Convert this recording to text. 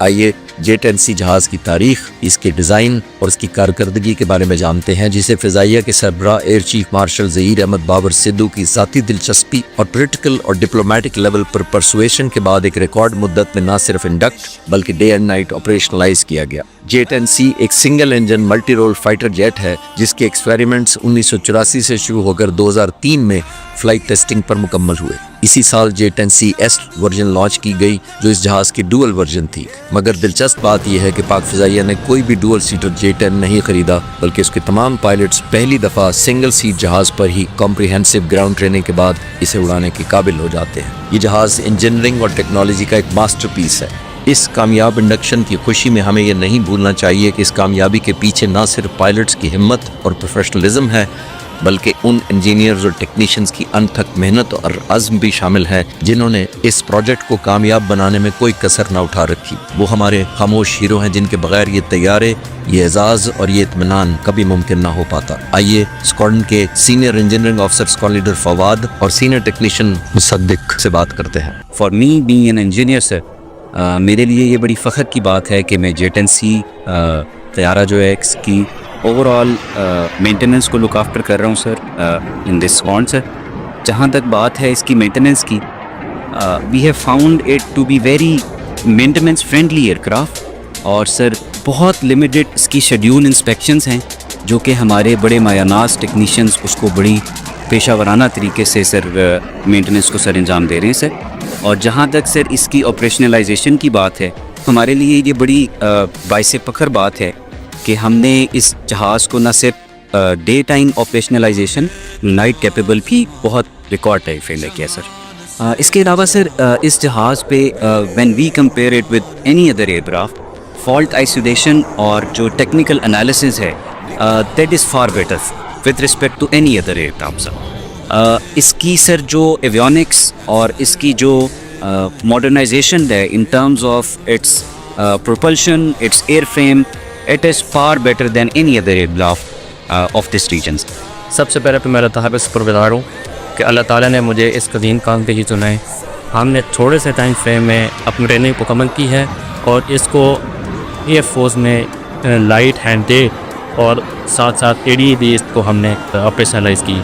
آئیے J-10C جہاز کی تاریخ، اس کے ڈیزائن اور اس کی کارکردگی کے بارے میں جانتے ہیں، جسے فضائیہ کے سربراہ air chief marshal Zaheer Ahmed Babar Sidhu کی ذاتی دلچسپی اور پولیٹیکل اور ڈپلومیٹک لیول پر پرسویشن کے بعد ایک ریکارڈ مدت میں نہ صرف انڈکٹ بلکہ ڈے اینڈ نائٹ آپریشنلائز کیا گیا۔ J-10C ایک single engine multi role fighter jet ہے جس کے ایکسپیریمنٹس 1984 سے شروع ہو کر 2003 میں فلائٹ ٹیسٹنگ پر مکمل ہوئے۔ اسی سال J-10C ایس ورژن لانچ کی گئی جو اس جہاز کی ڈوئل ورژن تھی، مگر دلچسپ بات یہ ہے کہ پاک فضائیہ نے کوئی بھی ڈوئل سیٹر J-10 نہیں خریدا، بلکہ اس کے تمام پائلٹس پہلی دفعہ سنگل سیٹ جہاز پر ہی کمپریہنسو گراؤنڈ ٹریننگ کے بعد اسے اڑانے کے قابل ہو جاتے ہیں۔ یہ جہاز انجینئرنگ اور ٹیکنالوجی کا ایک ماسٹر پیس ہے۔ اس کامیاب انڈکشن کی خوشی میں ہمیں یہ نہیں بھولنا چاہیے کہ اس کامیابی کے پیچھے نہ صرف پائلٹس کی ہمت اور پروفیشنلزم ہے، بلکہ ان انجینئرز اور ٹیکنیشینز کی انتھک محنت اور عزم بھی شامل ہے جنہوں نے اس پروجیکٹ کو کامیاب بنانے میں کوئی کسر نہ اٹھا رکھی۔ وہ ہمارے خاموش ہیرو ہیں جن کے بغیر یہ طیارے، یہ اعزاز اور یہ اطمینان کبھی ممکن نہ ہو پاتا۔ آئیے اسکواڈرن کے senior engineering officer squadron leader Fawad اور سینئر ٹیکنیشین مصدق سے بات کرتے ہیں۔ For me being an engineer sir, میرے لیے یہ بڑی فخر کی بات ہے کہ میں J-10C طیارہ جو ہے اس کی اوور آل مینٹیننس کو لک آفٹر کر رہا ہوں سر ان دس اسکواڈرن سر۔ جہاں تک بات ہے اس کی مینٹیننس کی، we have found it to be very maintenance friendly aircraft, اور سر بہت لمیٹڈ اس کی شیڈیول انسپیکشنز ہیں جو کہ ہمارے بڑے مایہ ناز ٹیکنیشینز اس کو بڑی پیشہ ورانہ طریقے سے سر مینٹیننس کو سر انجام دے رہے ہیں سر۔ اور جہاں تک سر اس کی آپریشنلائزیشن کی بات ہے، ہمارے لیے یہ بڑی باعث فخر بات ہے کہ ہم نے اس جہاز کو نہ صرف day time operationalization, night capable بھی بہت ریکارڈ ٹائم فریم میں کیا سر۔ اس کے علاوہ سر اس جہاز پہ when we compare it with any other aircraft, fault isolation اور جو ٹیکنیکل انالیسز ہے that is far better with respect to any other aircraft sir. اس کی سر جو ایویونکس اور اس کی جو ماڈرنائزیشن ہے in terms of its propulsion, its airframe, it is far better than any other aircraft of this region. سب سے پہلے تو میں اللہ تعالیٰ کا شکرگزار ہوں کہ اللہ تعالیٰ نے مجھے اس قدیم کام کے ہی چنا ہے۔ ہم نے تھوڑے سے ٹائم فریم میں اپنی ٹریننگ مکمل کی ہے اور اس کو ایئر فورس میں لائٹ ہینڈ ڈے اور ساتھ ساتھ ADA بھی اس کو ہم نے آپریشنلائز کی۔